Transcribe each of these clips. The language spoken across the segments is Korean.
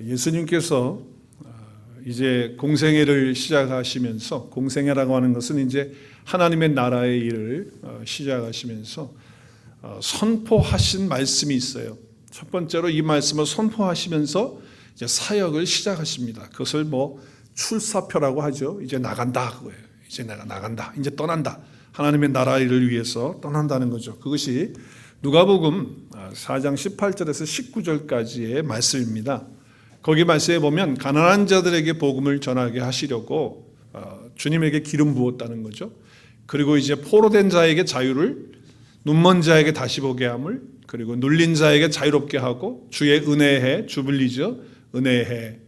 예수님께서 이제 공생애를 시작하시면서, 공생애라고 하는 것은 이제 하나님의 나라의 일을 시작하시면서 선포하신 말씀이 있어요. 첫 번째로 이 말씀을 선포하시면서 이제 사역을 시작하십니다. 그것을 출사표라고 하죠. 이제 나간다 그거예요. 이제 내가 나간다. 이제 떠난다. 하나님의 나라 일을 위해서 떠난다는 거죠. 그것이 누가복음 4장 18절에서 19절까지의 말씀입니다. 거기 말씀에 보면 가난한 자들에게 복음을 전하게 하시려고 주님에게 기름 부었다는 거죠. 그리고 이제 포로된 자에게 자유를, 눈먼 자에게 다시 보게 함을, 그리고 눌린 자에게 자유롭게 하고 주의 은혜의 주빌리죠. 은혜의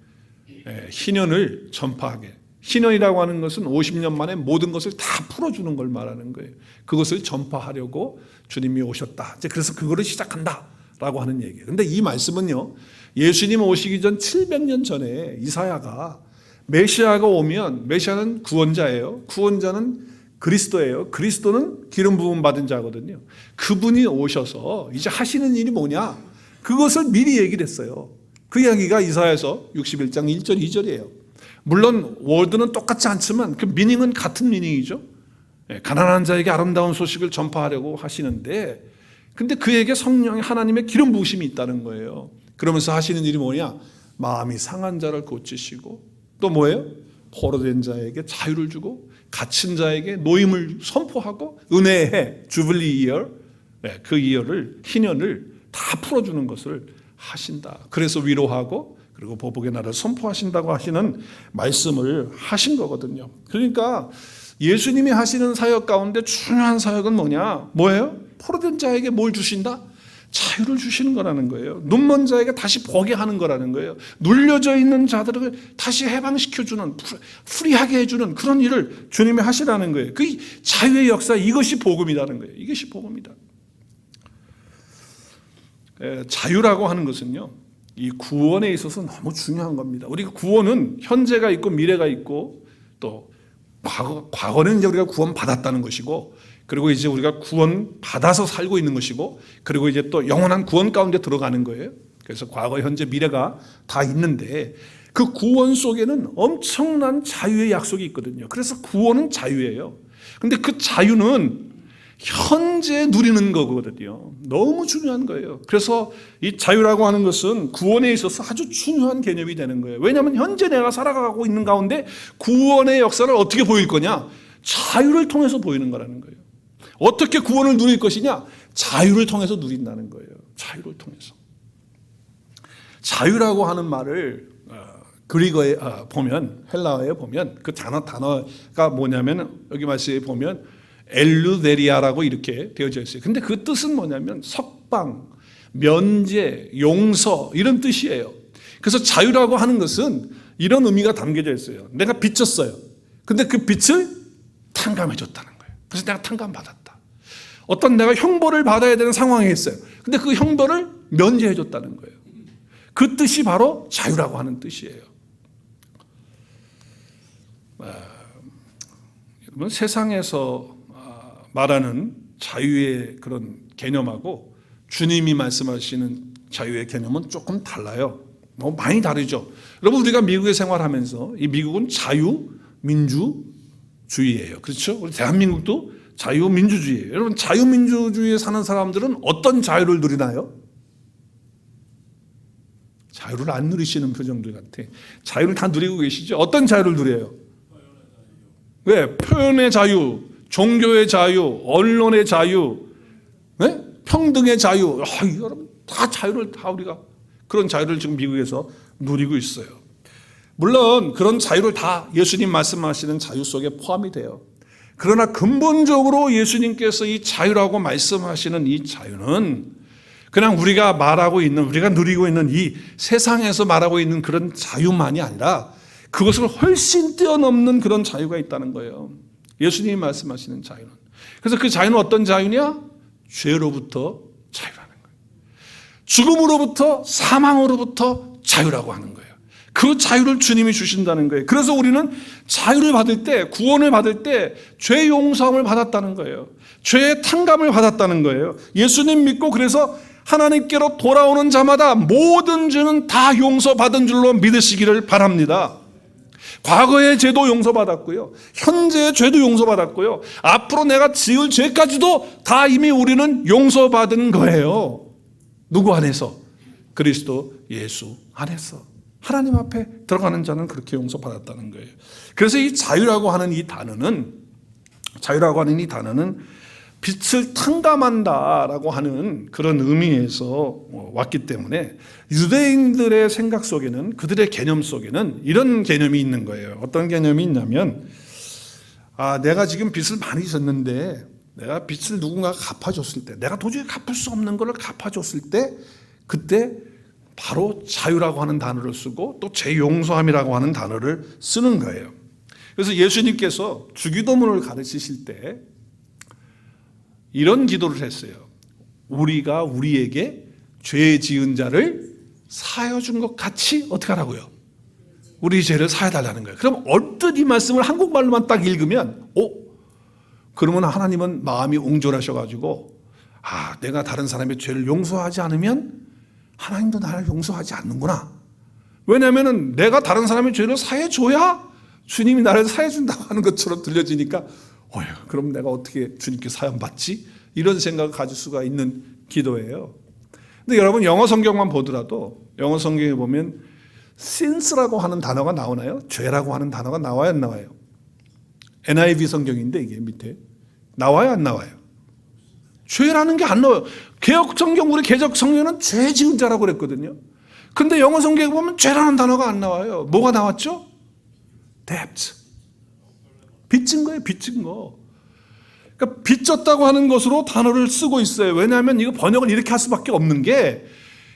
희년을 전파하게. 희년이라고 하는 것은 50년 만에 모든 것을 다 풀어주는 걸 말하는 거예요. 그것을 전파하려고 주님이 오셨다. 이제 그래서 그거를 시작한다라고 하는 얘기예요. 그런데 이 말씀은요, 예수님 오시기 전 700년 전에 이사야가 메시아가 오면, 메시아는 구원자예요. 구원자는 그리스도예요. 그리스도는 기름 부음 받은 자거든요. 그분이 오셔서 이제 하시는 일이 뭐냐? 그것을 미리 얘기를 했어요. 그 이야기가 이사야서 61장 1절 2절이에요. 물론 워드는 똑같지 않지만 그 미닝은 같은 미닝이죠. 가난한 자에게 아름다운 소식을 전파하려고 하시는데, 근데 그에게 성령의 하나님의 기름 부으심이 있다는 거예요. 그러면서 하시는 일이 뭐냐? 마음이 상한 자를 고치시고, 또 뭐예요? 포로된 자에게 자유를 주고, 갇힌 자에게 노임을 선포하고, 은혜의 해, 주빌리 이어, 그 이어를, 희년을 다 풀어주는 것을 하신다. 그래서 위로하고, 그리고 보복의 날을 선포하신다고 하시는 말씀을 하신 거거든요. 그러니까 예수님이 하시는 사역 가운데 중요한 사역은 뭐예요? 포로된 자에게 뭘 주신다? 자유를 주시는 거라는 거예요. 눈먼 자에게 다시 보게 하는 거라는 거예요. 눌려져 있는 자들을 다시 해방시켜주는, 프리하게 해주는 그런 일을 주님이 하시라는 거예요. 그 자유의 역사, 이것이 복음이라는 거예요. 이것이 복음이다. 자유라고 하는 것은요, 이 구원에 있어서 너무 중요한 겁니다. 우리가 구원은 현재가 있고 미래가 있고, 또 과거는 이제 우리가 구원 받았다는 것이고, 그리고 이제 우리가 구원 받아서 살고 있는 것이고, 그리고 이제 또 영원한 구원 가운데 들어가는 거예요. 그래서 과거, 현재, 미래가 다 있는데, 그 구원 속에는 엄청난 자유의 약속이 있거든요. 그래서 구원은 자유예요. 근데 그 자유는 현재 누리는 거거든요. 너무 중요한 거예요. 그래서 이 자유라고 하는 것은 구원에 있어서 아주 중요한 개념이 되는 거예요. 왜냐하면 현재 내가 살아가고 있는 가운데 구원의 역사를 어떻게 보일 거냐? 자유를 통해서 보이는 거라는 거예요. 어떻게 구원을 누릴 것이냐? 자유를 통해서 누린다는 거예요. 자유를 통해서. 자유라고 하는 말을 그리거에 보면, 헬라어에 보면 그 단어가 뭐냐면, 여기 말씀에 보면 엘루데리아라고 이렇게 되어져 있어요. 근데 그 뜻은 뭐냐면 석방, 면제, 용서, 이런 뜻이에요. 그래서 자유라고 하는 것은 이런 의미가 담겨져 있어요. 내가 빚졌어요. 근데 그 빚을 탕감해 줬다는 거예요. 그래서 내가 탕감 받았다. 어떤 내가 형벌을 받아야 되는 상황에 있어요. 근데 그 형벌을 면제해 줬다는 거예요. 그 뜻이 바로 자유라고 하는 뜻이에요. 여러분, 세상에서 말하는 자유의 그런 개념하고 주님이 말씀하시는 자유의 개념은 조금 달라요. 너무 많이 다르죠. 여러분, 우리가 미국에 생활하면서, 이 미국은 자유민주주의예요. 그렇죠? 우리 대한민국도 자유민주주의예요. 여러분, 자유민주주의에 사는 사람들은 어떤 자유를 누리나요? 자유를 안 누리시는 표정들 같아. 자유를 다 누리고 계시죠? 어떤 자유를 누려요? 왜? 표현의 자유, 종교의 자유, 언론의 자유, 네? 평등의 자유, 여러분 다 자유를, 다 우리가 그런 자유를 지금 미국에서 누리고 있어요. 물론 그런 자유를 다 예수님 말씀하시는 자유 속에 포함이 돼요. 그러나 근본적으로 예수님께서 이 자유라고 말씀하시는 이 자유는 그냥 우리가 말하고 있는, 우리가 누리고 있는 이 세상에서 말하고 있는 그런 자유만이 아니라 그것을 훨씬 뛰어넘는 그런 자유가 있다는 거예요. 예수님이 말씀하시는 자유는. 그래서 그 자유는 어떤 자유냐? 죄로부터 자유라는 거예요. 죽음으로부터, 사망으로부터 자유라고 하는 거예요. 그 자유를 주님이 주신다는 거예요. 그래서 우리는 자유를 받을 때, 구원을 받을 때 죄 용서함을 받았다는 거예요. 죄의 탕감을 받았다는 거예요. 예수님 믿고 그래서 하나님께로 돌아오는 자마다 모든 죄는 다 용서받은 줄로 믿으시기를 바랍니다. 과거의 죄도 용서받았고요, 현재의 죄도 용서받았고요, 앞으로 내가 지을 죄까지도 다 이미 우리는 용서받은 거예요. 누구 안에서? 그리스도 예수 안에서. 하나님 앞에 들어가는 자는 그렇게 용서받았다는 거예요. 그래서 이 자유라고 하는 이 단어는 빛을 탕감한다라고 하는 그런 의미에서 왔기 때문에 유대인들의 생각 속에는, 그들의 개념 속에는 이런 개념이 있는 거예요. 어떤 개념이 있냐면, 내가 지금 빚을 많이 졌는데 내가 빚을 누군가가 갚아줬을 때, 내가 도저히 갚을 수 없는 것을 갚아줬을 때, 그때 바로 자유라고 하는 단어를 쓰고 또 재용서함이라고 하는 단어를 쓰는 거예요. 그래서 예수님께서 주기도문을 가르치실 때 이런 기도를 했어요. 우리가 우리에게 죄 지은 자를 사하여 준 것 같이 어떻게 하라고요? 우리 죄를 사해 달라는 거예요. 그럼 얼뜻 이 말씀을 한국말로만 딱 읽으면, 그러면 하나님은 마음이 옹졸하셔가지고, 내가 다른 사람의 죄를 용서하지 않으면 하나님도 나를 용서하지 않는구나. 왜냐하면 내가 다른 사람의 죄를 사해줘야 주님이 나를 사해준다고 하는 것처럼 들려지니까, 그럼 내가 어떻게 주님께 사연받지? 이런 생각을 가질 수가 있는 기도예요. 근데 여러분, 영어 성경만 보더라도 영어 성경에 보면 sins라고 하는 단어가 나오나요? 죄라고 하는 단어가 나와요, 안 나와요? NIV 성경인데 이게 밑에 나와요, 안 나와요? 죄라는 게 안 나와요. 개역 성경, 우리 개역 성경은 죄 지은 자라고 그랬거든요. 근데 영어 성경에 보면 죄라는 단어가 안 나와요. 뭐가 나왔죠? debt. 빚진 거예요, 빚진 거. 그러니까 빚졌다고 하는 것으로 단어를 쓰고 있어요. 왜냐하면 이거 번역을 이렇게 할 수밖에 없는 게,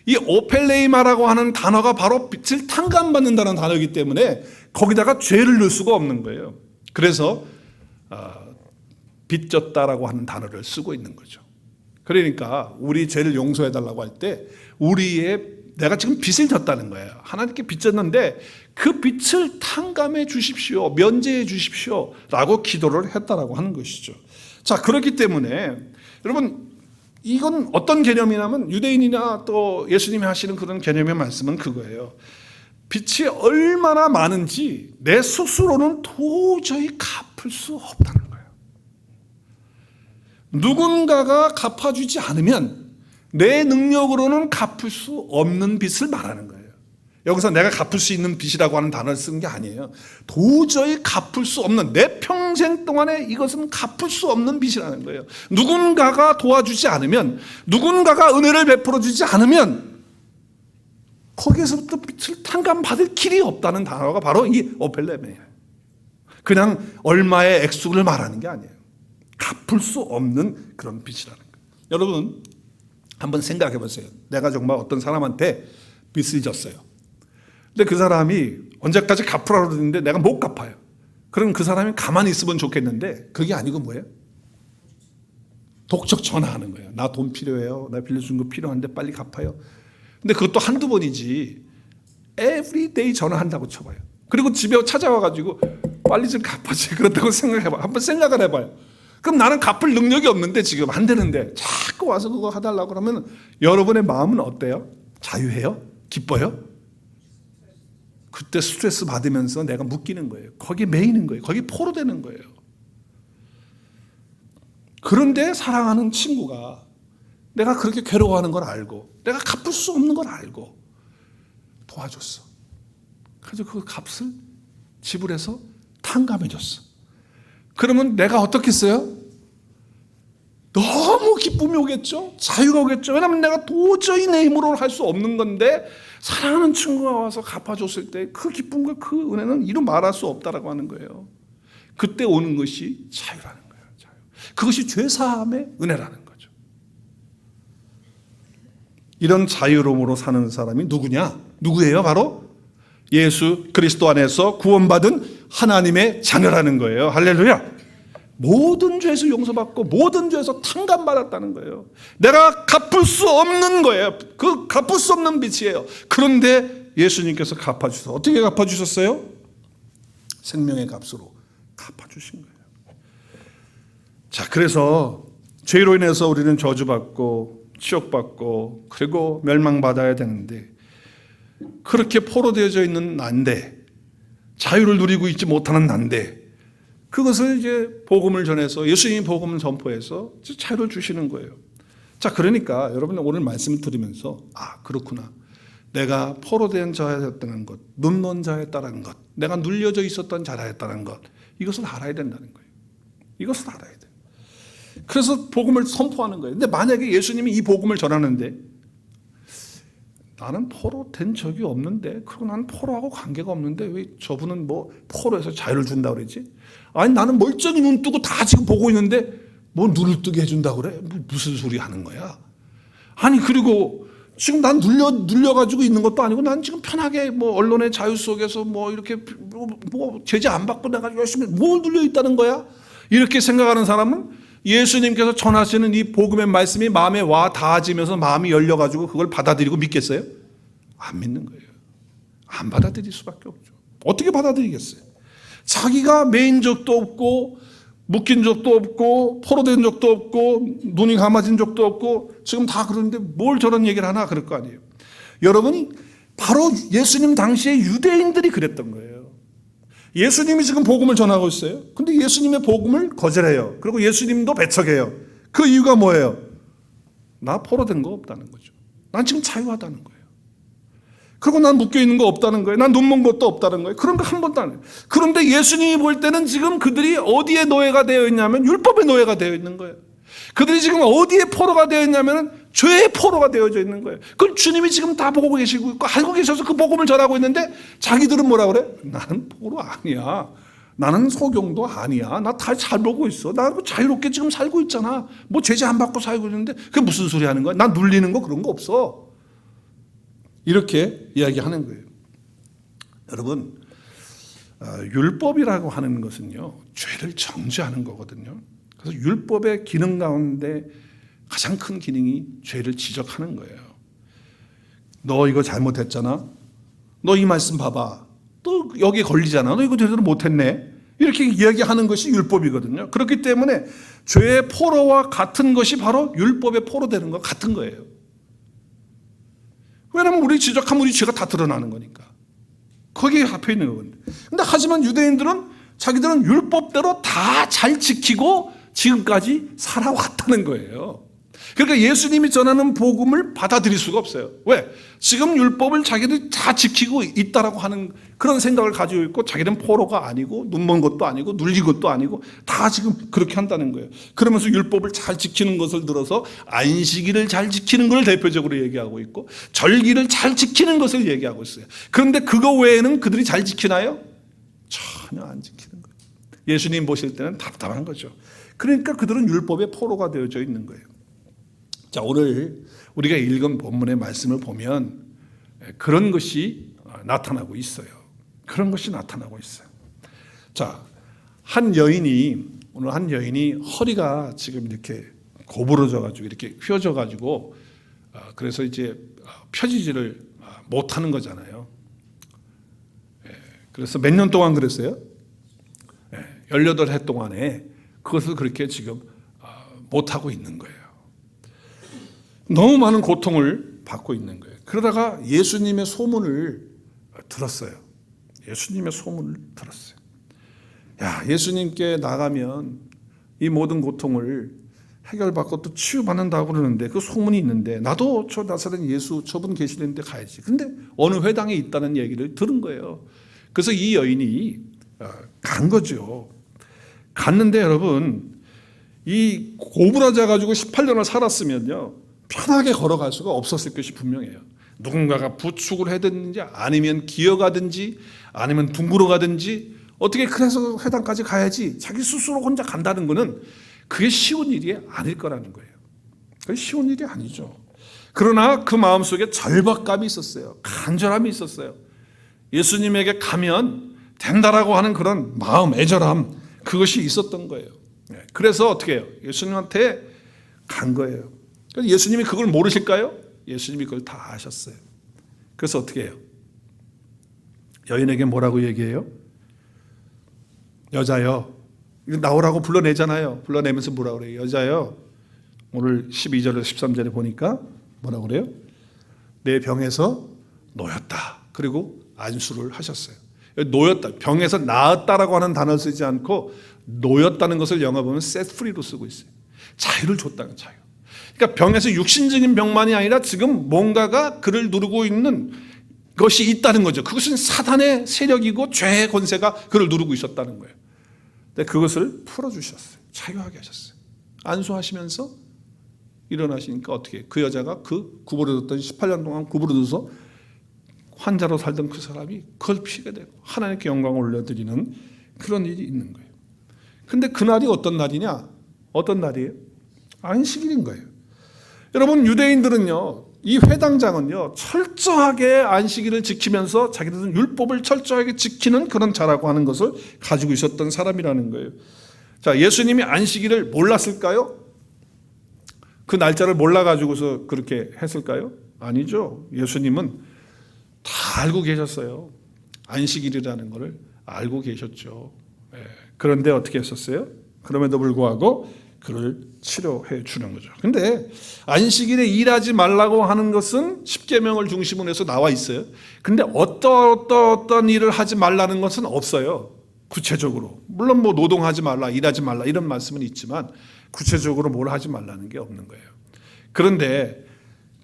이 오펠레이마라고 하는 단어가 바로 빚을 탕감받는다는 단어이기 때문에 거기다가 죄를 넣을 수가 없는 거예요. 그래서 빚졌다라고 하는 단어를 쓰고 있는 거죠. 그러니까 우리 죄를 용서해달라고 할 때 내가 지금 빚을 졌다는 거예요. 하나님께 빚졌는데 그 빚을 탕감해 주십시오, 면제해 주십시오 라고 기도를 했다라고 하는 것이죠. 자, 그렇기 때문에 여러분, 이건 어떤 개념이냐면, 유대인이나 또 예수님이 하시는 그런 개념의 말씀은 그거예요. 빚이 얼마나 많은지 내 스스로는 도저히 갚을 수 없다는 거예요. 누군가가 갚아주지 않으면 내 능력으로는 갚을 수 없는 빚을 말하는 거예요. 여기서 내가 갚을 수 있는 빚이라고 하는 단어를 쓰는 게 아니에요. 도저히 갚을 수 없는, 내 평생 동안에 이것은 갚을 수 없는 빚이라는 거예요. 누군가가 도와주지 않으면, 누군가가 은혜를 베풀어 주지 않으면 거기에서부터 빚을 탕감받을 길이 없다는 단어가 바로 이 오펠레메예요. 그냥 얼마의 액수를 말하는 게 아니에요. 갚을 수 없는 그런 빚이라는 거예요. 여러분, 한번 생각해 보세요. 내가 정말 어떤 사람한테 빚을 졌어요. 근데 그 사람이 언제까지 갚으라고 그러는데 내가 못 갚아요. 그럼 그 사람이 가만히 있으면 좋겠는데 그게 아니고 뭐예요? 독적 전화하는 거예요. 나 돈 필요해요. 나 빌려준 거 필요한데 빨리 갚아요. 근데 그것도 한두 번이지 every day 전화한다고 쳐봐요. 그리고 집에 찾아와가지고 빨리 좀 갚아지, 그렇다고 생각해봐요. 한번 생각을 해봐요. 그럼 나는 갚을 능력이 없는데 지금 안 되는데 자꾸 와서 그거 해달라고 그러면 여러분의 마음은 어때요? 자유해요? 기뻐요? 그때 스트레스 받으면서 내가 묶이는 거예요. 거기에 매이는 거예요. 거기에 포로되는 거예요. 그런데 사랑하는 친구가 내가 그렇게 괴로워하는 걸 알고, 내가 갚을 수 없는 걸 알고 도와줬어. 그래서 그 값을 지불해서 탕감해줬어. 그러면 내가 어떻겠어요? 너무 기쁨이 오겠죠? 자유가 오겠죠? 왜냐하면 내가 도저히 내 힘으로는 할 수 없는 건데 사랑하는 친구가 와서 갚아줬을 때 그 기쁨과 그 은혜는 이루 말할 수 없다라고 하는 거예요. 그때 오는 것이 자유라는 거예요. 자유. 그것이 죄사함의 은혜라는 거죠. 이런 자유로움으로 사는 사람이 누구냐? 누구예요? 바로 예수 그리스도 안에서 구원받은 하나님의 자녀라는 거예요. 할렐루야. 모든 죄에서 용서받고 모든 죄에서 탕감받았다는 거예요. 내가 갚을 수 없는 거예요. 그 갚을 수 없는 빚이에요. 그런데 예수님께서 갚아주셔서, 어떻게 갚아주셨어요? 생명의 값으로 갚아주신 거예요. 자, 그래서 죄로 인해서 우리는 저주받고 치욕받고 그리고 멸망받아야 되는데 그렇게 포로되어져 있는 난데 자유를 누리고 있지 못하는 난데 그것을 이제 복음을 전해서 예수님이 복음을 전포해서 자유를 주시는 거예요. 자, 그러니까 여러분 오늘 말씀을 들으면서 그렇구나. 내가 포로된 자였다는 것, 눈먼 자였다는 것, 내가 눌려져 있었던 자였다는 것, 이것을 알아야 된다는 거예요. 이것을 알아야 돼요. 그래서 복음을 선포하는 거예요. 근데 만약에 예수님이 이 복음을 전하는데 나는 포로된 적이 없는데 그리고 나는 포로하고 관계가 없는데 왜 저분은 뭐 포로에서 자유를 준다고 그러지? 아니 나는 멀쩡히 눈 뜨고 다 지금 보고 있는데 뭐 눈을 뜨게 해준다고 그래? 무슨 소리 하는 거야? 아니 그리고 지금 난 눌려가지고 있는 것도 아니고 난 지금 편하게 뭐 언론의 자유 속에서 뭐 이렇게 뭐 제재 안 받고 내가 열심히 뭘 눌려 있다는 거야? 이렇게 생각하는 사람은 예수님께서 전하시는 이 복음의 말씀이 마음에 와 닿아지면서 마음이 열려가지고 그걸 받아들이고 믿겠어요? 안 믿는 거예요. 안 받아들일 수밖에 없죠. 어떻게 받아들이겠어요? 자기가 매인 적도 없고 묶인 적도 없고 포로된 적도 없고 눈이 감아진 적도 없고 지금 다 그러는데 뭘 저런 얘기를 하나 그럴 거 아니에요. 여러분이 바로 예수님 당시에 유대인들이 그랬던 거예요. 예수님이 지금 복음을 전하고 있어요. 근데 예수님의 복음을 거절해요. 그리고 예수님도 배척해요. 그 이유가 뭐예요? 나 포로된 거 없다는 거죠. 난 지금 자유하다는 거예요. 그리고 난 묶여있는 거 없다는 거예요. 난 눈먼 것도 없다는 거예요. 그런 거 한 번도 안 해요. 그런데 예수님이 볼 때는 지금 그들이 어디에 노예가 되어 있냐면 율법의 노예가 되어 있는 거예요. 그들이 지금 어디에 포로가 되어 있냐면 죄의 포로가 되어져 있는 거예요. 그걸 주님이 지금 다 보고 계시고 있고 알고 계셔서 그 복음을 전하고 있는데 자기들은 뭐라 그래? 나는 포로 아니야. 나는 소경도 아니야. 나 다 잘 보고 있어. 나 자유롭게 지금 살고 있잖아. 뭐 제재 안 받고 살고 있는데 그게 무슨 소리 하는 거야? 난 눌리는 거 그런 거 없어. 이렇게 이야기하는 거예요. 여러분, 율법이라고 하는 것은요, 죄를 정죄하는 거거든요. 그래서 율법의 기능 가운데 가장 큰 기능이 죄를 지적하는 거예요. 너 이거 잘못했잖아. 너 이 말씀 봐봐. 또 여기에 걸리잖아. 너 이거 제대로 못했네. 이렇게 이야기하는 것이 율법이거든요. 그렇기 때문에 죄의 포로와 같은 것이 바로 율법의 포로되는 것 같은 거예요. 왜냐하면 우리 지적하면 우리 죄가 다 드러나는 거니까. 거기에 합해 있는 거거든요. 근데 하지만 유대인들은 자기들은 율법대로 다 잘 지키고 지금까지 살아왔다는 거예요. 그러니까 예수님이 전하는 복음을 받아들일 수가 없어요. 왜? 지금 율법을 자기들이 다 지키고 있다라고 하는 그런 생각을 가지고 있고 자기는 포로가 아니고 눈먼 것도 아니고 눌린 것도 아니고 다 지금 그렇게 한다는 거예요. 그러면서 율법을 잘 지키는 것을 들어서 안식일을 잘 지키는 걸 대표적으로 얘기하고 있고 절기를 잘 지키는 것을 얘기하고 있어요. 그런데 그거 외에는 그들이 잘 지키나요? 전혀 안 지키는 거예요. 예수님 보실 때는 답답한 거죠. 그러니까 그들은 율법의 포로가 되어져 있는 거예요. 자, 오늘 우리가 읽은 본문의 말씀을 보면 그런 것이 나타나고 있어요. 그런 것이 나타나고 있어요. 자, 오늘 한 여인이 허리가 지금 이렇게 고부러져가지고 이렇게 휘어져가지고 그래서 이제 펴지지를 못하는 거잖아요. 그래서 몇 년 동안 그랬어요? 18해 동안에 그것을 그렇게 지금 못하고 있는 거예요. 너무 많은 고통을 받고 있는 거예요. 그러다가 예수님의 소문을 들었어요. 예수님의 소문을 들었어요. 야, 예수님께 나가면 이 모든 고통을 해결받고 또 치유받는다고 그러는데 그 소문이 있는데 나도 저 나사렛 예수 저분 계시는데 가야지. 근데 어느 회당에 있다는 얘기를 들은 거예요. 그래서 이 여인이 간 거죠. 갔는데 여러분 이 고부라져 가지고 18년을 살았으면요 편하게 걸어갈 수가 없었을 것이 분명해요. 누군가가 부축을 해든지 아니면 기어가든지 아니면 둥그러 가든지 어떻게 그래서 회당까지 가야지 자기 스스로 혼자 간다는 거는 그게 쉬운 일이 아닐 거라는 거예요. 그게 쉬운 일이 아니죠. 그러나 그 마음속에 절박감이 있었어요. 간절함이 있었어요. 예수님에게 가면 된다라고 하는 그런 마음, 애절함 그것이 있었던 거예요. 그래서 어떻게 해요? 예수님한테 간 거예요. 예수님이 그걸 모르실까요? 예수님이 그걸 다 아셨어요. 그래서 어떻게 해요? 여인에게 뭐라고 얘기해요? 여자여, 이거 나오라고 불러내잖아요. 불러내면서 뭐라고 그래요? 여자여, 오늘 12절에서 13절에 보니까 뭐라고 그래요? 내 병에서 놓였다. 그리고 안수를 하셨어요. 놓였다. 병에서 나았다라고 하는 단어를 쓰지 않고 놓였다는 것을 영어 보면 set free로 쓰고 있어요. 자유를 줬다는 자유. 그러니까 병에서 육신적인 병만이 아니라 지금 뭔가가 그를 누르고 있는 것이 있다는 거죠. 그것은 사단의 세력이고 죄의 권세가 그를 누르고 있었다는 거예요. 근데 그것을 풀어주셨어요. 자유하게 하셨어요. 안수하시면서 일어나시니까 어떻게 그 여자가 그 구부러졌던 18년 동안 구부러져서 환자로 살던 그 사람이 그걸 피게 되고 하나님께 영광을 올려드리는 그런 일이 있는 거예요. 근데 그날이 어떤 날이냐? 어떤 날이에요? 안식일인 거예요. 여러분, 유대인들은요, 이 회당장은요, 철저하게 안식일을 지키면서 자기들은 율법을 철저하게 지키는 그런 자라고 하는 것을 가지고 있었던 사람이라는 거예요. 자, 예수님이 안식일을 몰랐을까요? 그 날짜를 몰라가지고서 그렇게 했을까요? 아니죠. 예수님은 다 알고 계셨어요. 안식일이라는 것을 알고 계셨죠. 그런데 어떻게 했었어요? 그럼에도 불구하고 그를 치료해 주는 거죠. 근데 안식일에 일하지 말라고 하는 것은 십계명을 중심으로 해서 나와 있어요. 근데 어떤 일을 하지 말라는 것은 없어요. 구체적으로. 물론 뭐 노동하지 말라, 일하지 말라 이런 말씀은 있지만 구체적으로 뭘 하지 말라는 게 없는 거예요. 그런데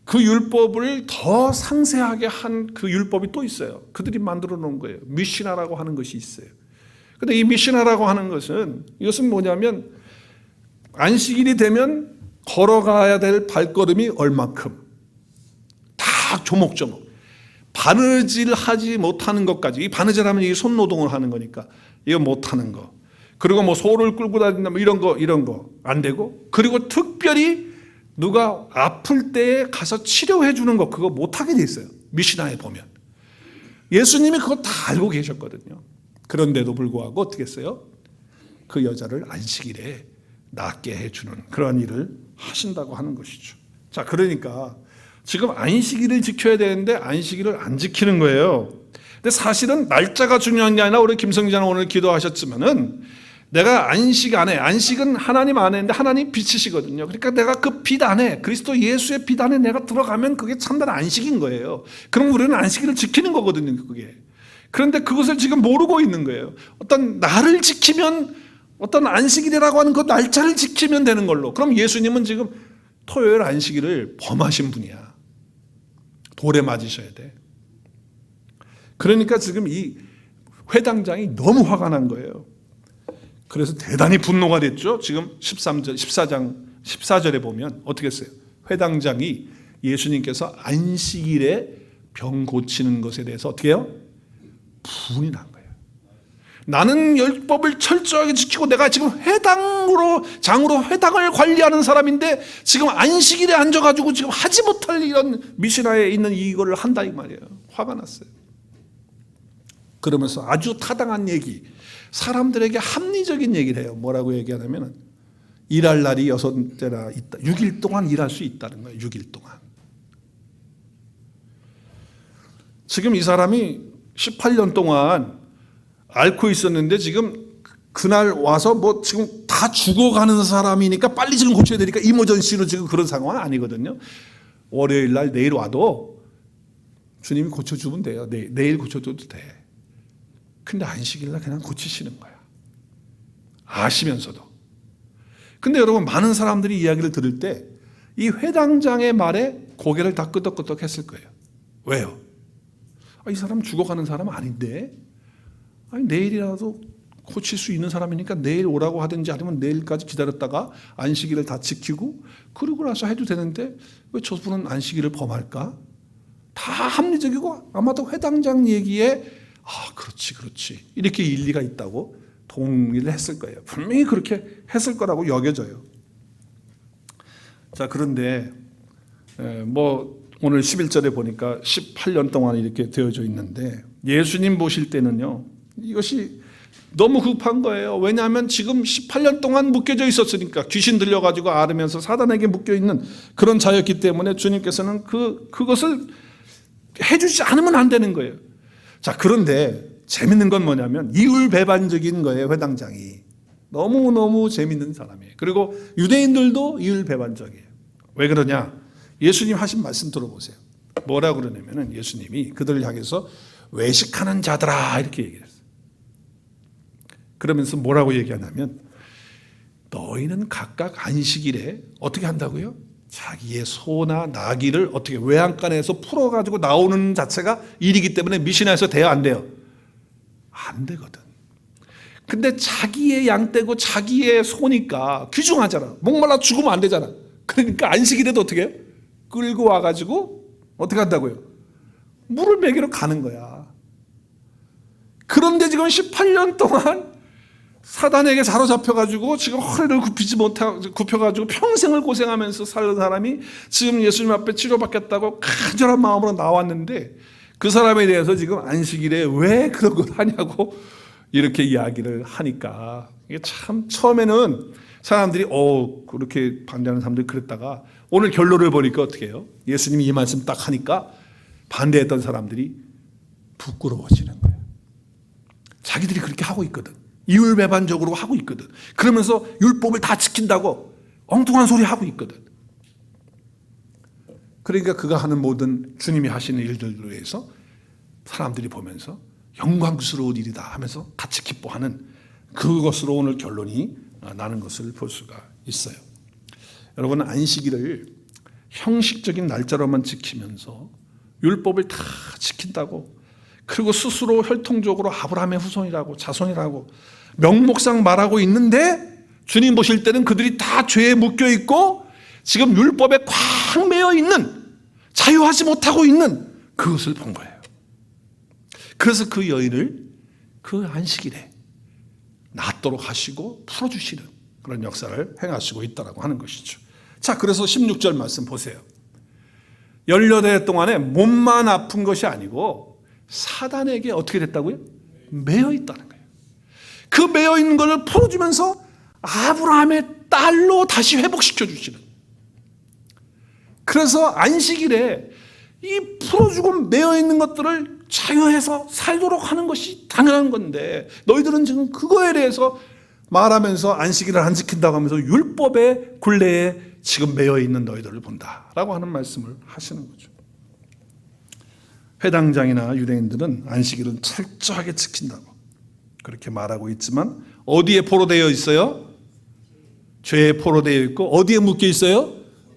그 율법을 더 상세하게 한 그 율법이 또 있어요. 그들이 만들어 놓은 거예요. 미시나라고 하는 것이 있어요. 근데 이 미시나라고 하는 것은 이것은 뭐냐면 안식일이 되면 걸어가야 될 발걸음이 얼만큼 다 조목조목 바느질하지 못하는 것까지. 이 바느질하면 이 손노동을 하는 거니까 이거 못하는 거. 그리고 뭐 소를 끌고 다닌다 뭐 이런 거 안 되고, 그리고 특별히 누가 아플 때에 가서 치료해 주는 거 그거 못하게 돼 있어요. 미시나에 보면 예수님이 그거 다 알고 계셨거든요. 그런데도 불구하고 어떻게 했어요? 그 여자를 안식일에 낫게 해주는 그런 일을 하신다고 하는 것이죠. 자, 그러니까 지금 안식일을 지켜야 되는데 안식일을 안 지키는 거예요. 근데 사실은 날짜가 중요한 게 아니라 우리 김성진은 오늘 기도하셨지만은 내가 안식 안에, 안식은 하나님 안에인데 하나님 빛이시거든요. 그러니까 내가 그 빛 안에, 그리스도 예수의 빛 안에 내가 들어가면 그게 참된 안식인 거예요. 그럼 우리는 안식일을 지키는 거거든요, 그게. 그런데 그것을 지금 모르고 있는 거예요. 어떤 날을 지키면, 어떤 안식일이라고 하는 그 날짜를 지키면 되는 걸로. 그럼 예수님은 지금 토요일 안식일을 범하신 분이야. 돌에 맞으셔야 돼. 그러니까 지금 이 회당장이 너무 화가 난 거예요. 그래서 대단히 분노가 됐죠. 지금 14절에 보면 어떻게 했어요? 회당장이 예수님께서 안식일에 병 고치는 것에 대해서 어떻게 해요? 분이 난 거예요. 나는 율법을 철저하게 지키고 내가 지금 장으로 회당을 관리하는 사람인데 지금 안식일에 앉아가지고 지금 하지 못할 이런 미시나에 있는 이거를 한다 이 말이에요. 화가 났어요. 그러면서 아주 타당한 얘기, 사람들에게 합리적인 얘기를 해요. 뭐라고 얘기하냐면 일할 날이 6대나 있다. 6일 동안 일할 수 있다는 거예요. 6일 동안. 지금 이 사람이 18년 동안 앓고 있었는데 지금 그날 와서 뭐 지금 다 죽어가는 사람이니까 빨리 지금 고쳐야 되니까 이머전시로 지금 그런 상황은 아니거든요. 월요일 날 내일 와도 주님이 고쳐주면 돼요. 내일 고쳐줘도 돼. 근데 안식일 날 그냥 고치시는 거야. 아시면서도. 근데 여러분, 많은 사람들이 이야기를 들을 때 이 회당장의 말에 고개를 다 끄덕끄덕 했을 거예요. 왜요? 이 사람 죽어가는 사람 아닌데? 아니, 내일이라도 고칠 수 있는 사람이니까 내일 오라고 하든지 아니면 내일까지 기다렸다가 안식일을 다 지키고 그러고 나서 해도 되는데 왜 저분은 안식일을 범할까? 다 합리적이고 아마도 회당장 얘기에 그렇지 이렇게 일리가 있다고 동의를 했을 거예요. 분명히 그렇게 했을 거라고 여겨져요. 자, 그런데 뭐 오늘 11절에 보니까 18년 동안 이렇게 되어져 있는데 예수님 보실 때는요, 이것이 너무 급한 거예요. 왜냐하면 지금 18년 동안 묶여져 있었으니까, 귀신 들려가지고 앓으면서 사단에게 묶여있는 그런 자였기 때문에 주님께서는 그것을 해주지 않으면 안 되는 거예요. 자, 그런데 재밌는 건 뭐냐면 이율배반적인 거예요. 회당장이 너무너무 재밌는 사람이에요. 그리고 유대인들도 이율배반적이에요. 왜 그러냐? 예수님 하신 말씀 들어보세요. 뭐라고 그러냐면은 예수님이 그들을 향해서 외식하는 자들아 이렇게 얘기했어요. 그러면서 뭐라고 얘기하냐면 너희는 각각 안식일에 어떻게 한다고요? 자기의 소나 나귀를 어떻게 외양간에서 풀어가지고 나오는 자체가 일이기 때문에 미신에서 돼요, 안 돼요? 안 되거든. 근데 자기의 양 떼고 자기의 소니까 귀중하잖아. 목말라 죽으면 안 되잖아. 그러니까 안식일에도 어떻게 해요? 끌고 와가지고 어떻게 한다고요? 물을 먹이러 가는 거야. 그런데 지금 18년 동안 사단에게 사로잡혀가지고 지금 허리를 굽혀가지고 평생을 고생하면서 살던 사람이 지금 예수님 앞에 치료받겠다고 간절한 마음으로 나왔는데 그 사람에 대해서 지금 안식일에 왜 그런 걸 하냐고 이렇게 이야기를 하니까 이게 참 처음에는 사람들이 그렇게 반대하는 사람들이 그랬다가 오늘 결론을 보니까 어떻게 해요? 예수님이 이 말씀 딱 하니까 반대했던 사람들이 부끄러워지는 거예요. 자기들이 그렇게 하고 있거든. 이율배반적으로 하고 있거든. 그러면서 율법을 다 지킨다고 엉뚱한 소리 하고 있거든. 그러니까 그가 하는 모든 주님이 하시는 일들로 해서 사람들이 보면서 영광스러운 일이다 하면서 같이 기뻐하는 그것으로 오늘 결론이 나는 것을 볼 수가 있어요. 여러분, 안식일을 형식적인 날짜로만 지키면서 율법을 다 지킨다고, 그리고 스스로 혈통적으로 아브라함의 후손이라고 자손이라고 명목상 말하고 있는데 주님 보실 때는 그들이 다 죄에 묶여 있고 지금 율법에 꽉 매여 있는, 자유하지 못하고 있는 그것을 본 거예요. 그래서 그 여인을 그 안식일에 낫도록 하시고 풀어주시는 그런 역사를 행하시고 있다고 하는 것이죠. 자, 그래서 16절 말씀 보세요. 18해 동안에 몸만 아픈 것이 아니고 사단에게 어떻게 됐다고요? 매여 있다는 거예요. 그 매여 있는 것을 풀어주면서 아브라함의 딸로 다시 회복시켜 주시는. 그래서 안식일에 이 풀어주고 매여 있는 것들을 자유해서 살도록 하는 것이 당연한 건데 너희들은 지금 그거에 대해서 말하면서 안식일을 안 지킨다고 하면서 율법의 굴레에 지금 매여 있는 너희들을 본다라고 하는 말씀을 하시는 거죠. 회당장이나 유대인들은 안식일은 철저하게 지킨다고 그렇게 말하고 있지만 어디에 포로되어 있어요? 죄에 포로되어 있고 어디에 묶여 있어요?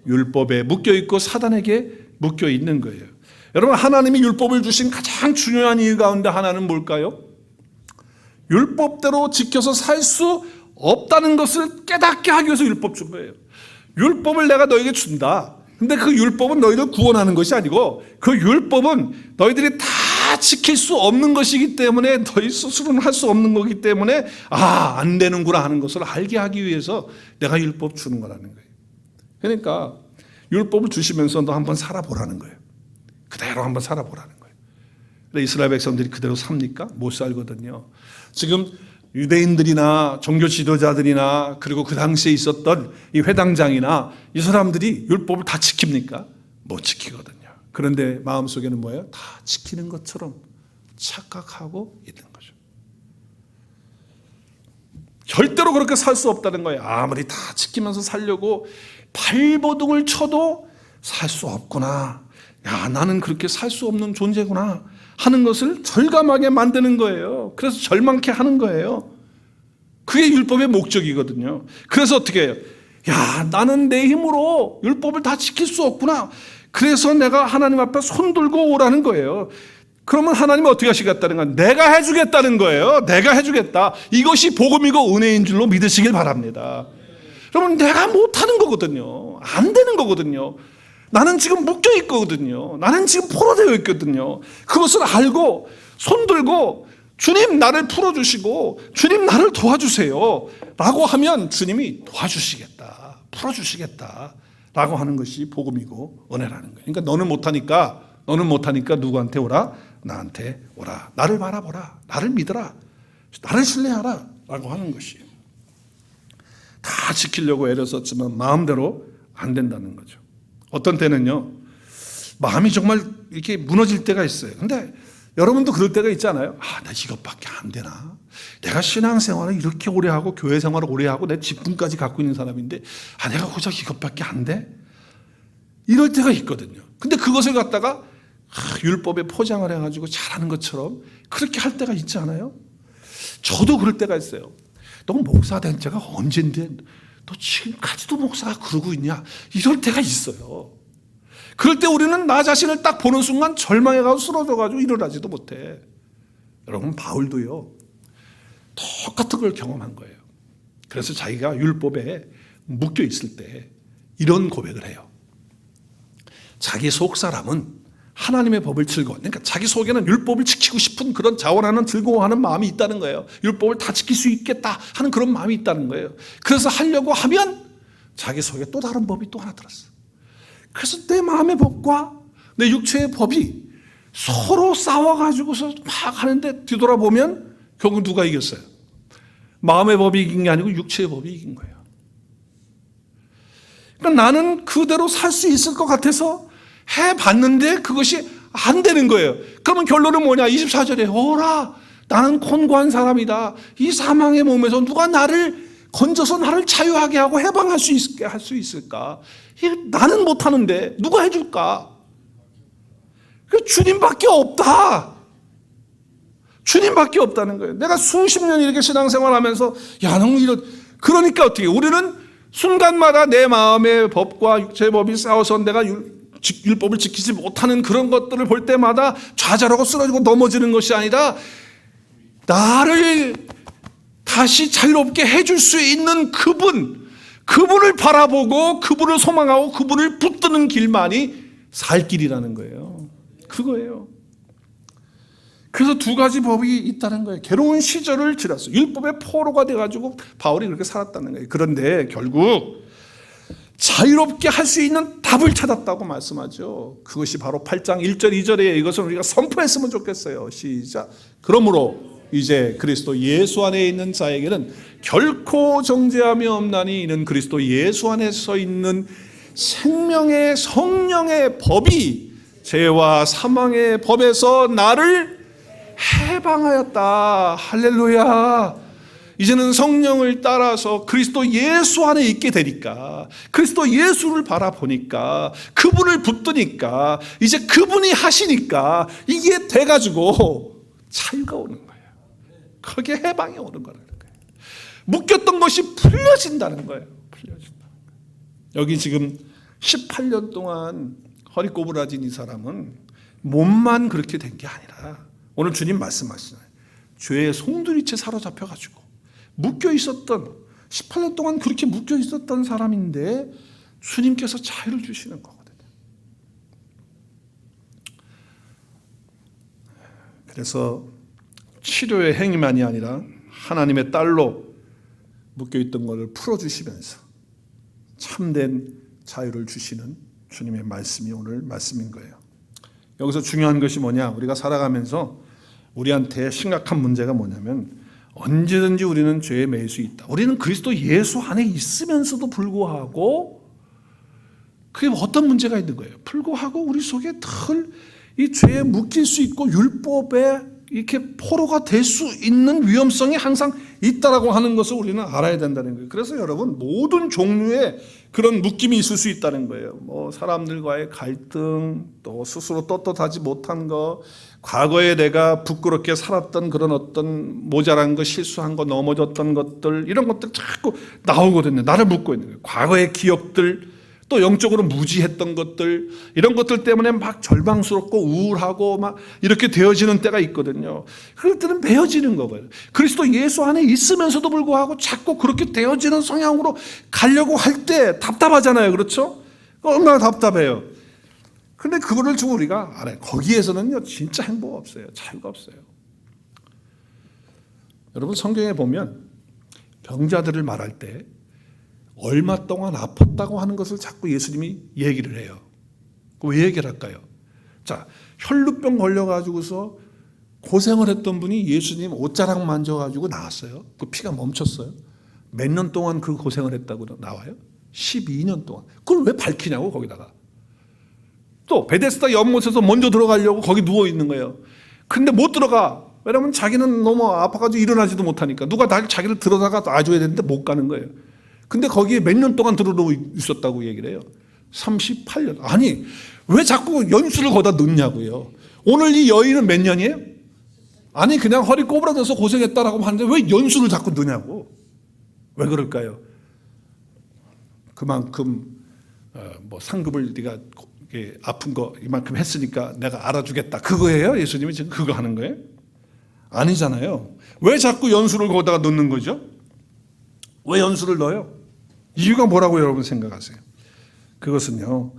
율법에 묶여 있고 사단에게 묶여 있는 거예요. 여러분, 하나님이 율법을 주신 가장 중요한 이유 가운데 하나는 뭘까요? 율법대로 지켜서 살 수 없다는 것을 깨닫게 하기 위해서 율법 준 거예요. 율법을 내가 너에게 준다. 근데 그 율법은 너희를 구원하는 것이 아니고 그 율법은 너희들이 다 지킬 수 없는 것이기 때문에 너희 스스로는 할 수 없는 거기 때문에 안 되는구나 하는 것을 알게 하기 위해서 내가 율법 주는 거라는 거예요. 그러니까 율법을 주시면서 너 한번 살아보라는 거예요. 그대로 한번 살아보라는 거예요. 근데 이스라엘 백성들이 그대로 삽니까? 못 살거든요. 지금 유대인들이나 종교 지도자들이나 그리고 그 당시에 있었던 이 회당장이나 이 사람들이 율법을 다 지킵니까? 못 지키거든요. 그런데 마음속에는 뭐예요? 다 지키는 것처럼 착각하고 있는 거죠. 절대로 그렇게 살 수 없다는 거예요. 아무리 다 지키면서 살려고 발버둥을 쳐도 살 수 없구나. 야, 나는 그렇게 살 수 없는 존재구나 하는 것을 절감하게 만드는 거예요. 그래서 절망케 하는 거예요. 그게 율법의 목적이거든요. 그래서 어떻게 해요? 야, 나는 내 힘으로 율법을 다 지킬 수 없구나. 그래서 내가 하나님 앞에 손 들고 오라는 거예요. 그러면 하나님은 어떻게 하시겠다는 거예요? 내가 해주겠다는 거예요. 내가 해주겠다. 이것이 복음이고 은혜인 줄로 믿으시길 바랍니다. 여러분, 내가 못하는 거거든요. 안 되는 거거든요. 나는 지금 묶여 있거든요. 나는 지금 포로되어 있거든요. 그것을 알고 손 들고 주님 나를 풀어주시고 주님 나를 도와주세요 라고 하면 주님이 도와주시겠다, 풀어주시겠다 라고 하는 것이 복음이고 은혜라는 거예요. 그러니까 너는 못하니까 누구한테 오라? 나한테 오라. 나를 바라보라. 나를 믿어라. 나를 신뢰하라 라고 하는 것이에요. 다 지키려고 애를 썼지만 마음대로 안 된다는 거죠. 어떤 때는요, 마음이 정말 이렇게 무너질 때가 있어요. 근데 여러분도 그럴 때가 있잖아요. 나 이것밖에 안 되나? 내가 신앙생활을 이렇게 오래 하고 교회 생활을 오래 하고 내 직분까지 갖고 있는 사람인데 내가 고작 이것밖에 안 돼? 이럴 때가 있거든요. 근데 그것을 갖다가 율법에 포장을 해가지고 잘하는 것처럼 그렇게 할 때가 있지 않아요? 저도 그럴 때가 있어요. 너 목사 된 지가 언젠데 너 지금까지도 목사가 그러고 있냐? 이럴 때가 있어요. 그럴 때 우리는 나 자신을 딱 보는 순간 절망해가지고 쓰러져가지고 일어나지도 못해. 여러분, 바울도요 똑같은 걸 경험한 거예요. 그래서 자기가 율법에 묶여 있을 때 이런 고백을 해요. 자기 속 사람은 하나님의 법을 그러니까 자기 속에는 율법을 지키고 싶은 그런 자원하는 즐거워하는 마음이 있다는 거예요. 율법을 다 지킬 수 있겠다 하는 그런 마음이 있다는 거예요. 그래서 하려고 하면 자기 속에 또 다른 법이 또 하나 들었어. 그래서 내 마음의 법과 내 육체의 법이 서로 싸워가지고서 막 하는데 뒤돌아보면 결국 누가 이겼어요? 마음의 법이 이긴 게 아니고 육체의 법이 이긴 거예요. 그러니까 나는 그대로 살 수 있을 것 같아서 해봤는데 그것이 안 되는 거예요. 그러면 결론은 뭐냐? 24절에 오라 나는 곤고한 사람이다. 이 사망의 몸에서 누가 나를 건져서 나를 자유하게 하고 해방할 수 있을까? 나는 못하는데 누가 해줄까? 주님밖에 없다. 주님밖에 없다는 거예요. 내가 수십 년 이렇게 신앙생활하면서 너무 그러니까 어떻게 우리는 순간마다 내 마음의 법과 육체의 법이 싸워서 내가 율법을 지키지 못하는 그런 것들을 볼 때마다 좌절하고 쓰러지고 넘어지는 것이 아니라 나를 다시 자유롭게 해줄 수 있는 그분을 바라보고 그분을 소망하고 그분을 붙드는 길만이 살 길이라는 거예요. 그거예요. 그래서 두 가지 법이 있다는 거예요. 괴로운 시절을 지났어요. 율법의 포로가 돼가지고 바울이 그렇게 살았다는 거예요. 그런데 결국 자유롭게 할 수 있는 답을 찾았다고 말씀하죠. 그것이 바로 8장 1절 2절에 이것을 우리가 선포했으면 좋겠어요. 시작. 그러므로 이제 그리스도 예수 안에 있는 자에게는 결코 정죄함이 없나니 이는 그리스도 예수 안에 서 있는 생명의 성령의 법이 죄와 사망의 법에서 나를 해방하였다. 할렐루야. 이제는 성령을 따라서 그리스도 예수 안에 있게 되니까, 그리스도 예수를 바라보니까, 그분을 붙드니까, 이제 그분이 하시니까 이게 돼가지고 자유가 오는 거예요. 거기에 해방이 오는 거라는 거예요. 묶였던 것이 풀려진다는 거예요. 풀려진다는 거예요. 여기 지금 18년 동안 허리 꼬부라진 이 사람은 몸만 그렇게 된 게 아니라 오늘 주님 말씀하시잖아요. 죄의 송두리째 사로잡혀가지고 묶여 있었던 18년 동안 그렇게 묶여 있었던 사람인데 주님께서 자유를 주시는 거거든요. 그래서 치료의 행위만이 아니라 하나님의 딸로 묶여 있던 것을 풀어주시면서 참된 자유를 주시는 주님의 말씀이 오늘 말씀인 거예요. 여기서 중요한 것이 뭐냐? 우리가 살아가면서 우리한테 심각한 문제가 뭐냐면 언제든지 우리는 죄에 매일 수 있다. 우리는 그리스도 예수 안에 있으면서도 불구하고 그게 어떤 문제가 있는 거예요? 불구하고 우리 속에 늘 이 죄에 묶일 수 있고 율법에 이렇게 포로가 될 수 있는 위험성이 항상 있다라고 하는 것을 우리는 알아야 된다는 거예요. 그래서 여러분 모든 종류의 그런 묶임이 있을 수 있다는 거예요. 뭐 사람들과의 갈등, 또 스스로 떳떳하지 못한 거, 과거에 내가 부끄럽게 살았던 그런 어떤 모자란 거, 실수한 거, 넘어졌던 것들, 이런 것들 자꾸 나오거든요. 나를 묶고 있는 거예요. 과거의 기억들, 또 영적으로 무지했던 것들, 이런 것들 때문에 막 절망스럽고 우울하고 막 이렇게 되어지는 때가 있거든요. 그럴 때는 베어지는 거예요. 그리스도 예수 안에 있으면서도 불구하고 자꾸 그렇게 되어지는 성향으로 가려고 할 때 답답하잖아요. 그렇죠? 얼마나 답답해요. 근데 그거를 좀 우리가 알아요. 거기에서는요, 진짜 행복 없어요. 자유가 없어요. 여러분 성경에 보면 병자들을 말할 때 얼마 동안 아팠다고 하는 것을 자꾸 예수님이 얘기를 해요. 왜 얘기를 할까요? 자, 혈루병 걸려가지고서 고생을 했던 분이 예수님 옷자락 만져가지고 나왔어요. 그 피가 멈췄어요. 몇 년 동안 그 고생을 했다고 나와요? 12년 동안. 그걸 왜 밝히냐고 거기다가. 또 베데스다 연못에서 먼저 들어가려고 거기 누워 있는 거예요. 근데 못 들어가. 왜냐하면 자기는 너무 아파가지고 일어나지도 못하니까 누가 자기를 들어다가 놔줘야 되는데 못 가는 거예요. 근데 거기에 몇 년 동안 들어오고 있었다고 얘기를 해요. 38년. 아니, 왜 자꾸 연수를 거다 넣냐고요. 오늘 이 여인은 몇 년이에요? 아니, 그냥 허리 꼬부라져서 고생했다라고 하는데 왜 연수를 자꾸 넣냐고. 왜 그럴까요? 그만큼 뭐 상급을 네가 아픈 거 이만큼 했으니까 내가 알아주겠다. 그거예요? 예수님이 지금 그거 하는 거예요? 아니잖아요. 왜 자꾸 연수를 거기다가 넣는 거죠? 왜 연수를 넣어요? 이유가 뭐라고 여러분 생각하세요? 그것은요,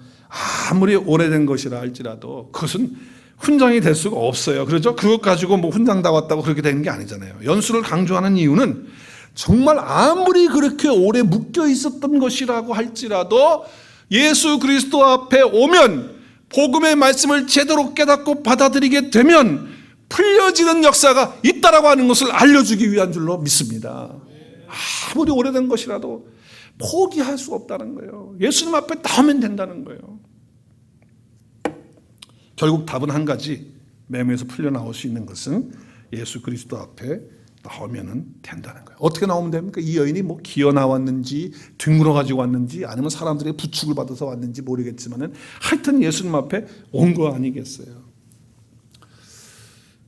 아무리 오래된 것이라 할지라도 그것은 훈장이 될 수가 없어요. 그렇죠? 그것 가지고 뭐 훈장 다 왔다고 그렇게 되는 게 아니잖아요. 연수를 강조하는 이유는 정말 아무리 그렇게 오래 묶여 있었던 것이라고 할지라도 예수 그리스도 앞에 오면 복음의 말씀을 제대로 깨닫고 받아들이게 되면 풀려지는 역사가 있다라고 하는 것을 알려주기 위한 줄로 믿습니다. 아무리 오래된 것이라도 포기할 수 없다는 거예요. 예수님 앞에 나오면 된다는 거예요. 결국 답은 한 가지, 매매에서 풀려나올 수 있는 것은 예수 그리스도 앞에 나오면 된다는 거예요. 어떻게 나오면 됩니까? 이 여인이 뭐 기어 나왔는지 뒹굴어 가지고 왔는지 아니면 사람들의 부축을 받아서 왔는지 모르겠지만은 하여튼 예수님 앞에 온 거 아니겠어요.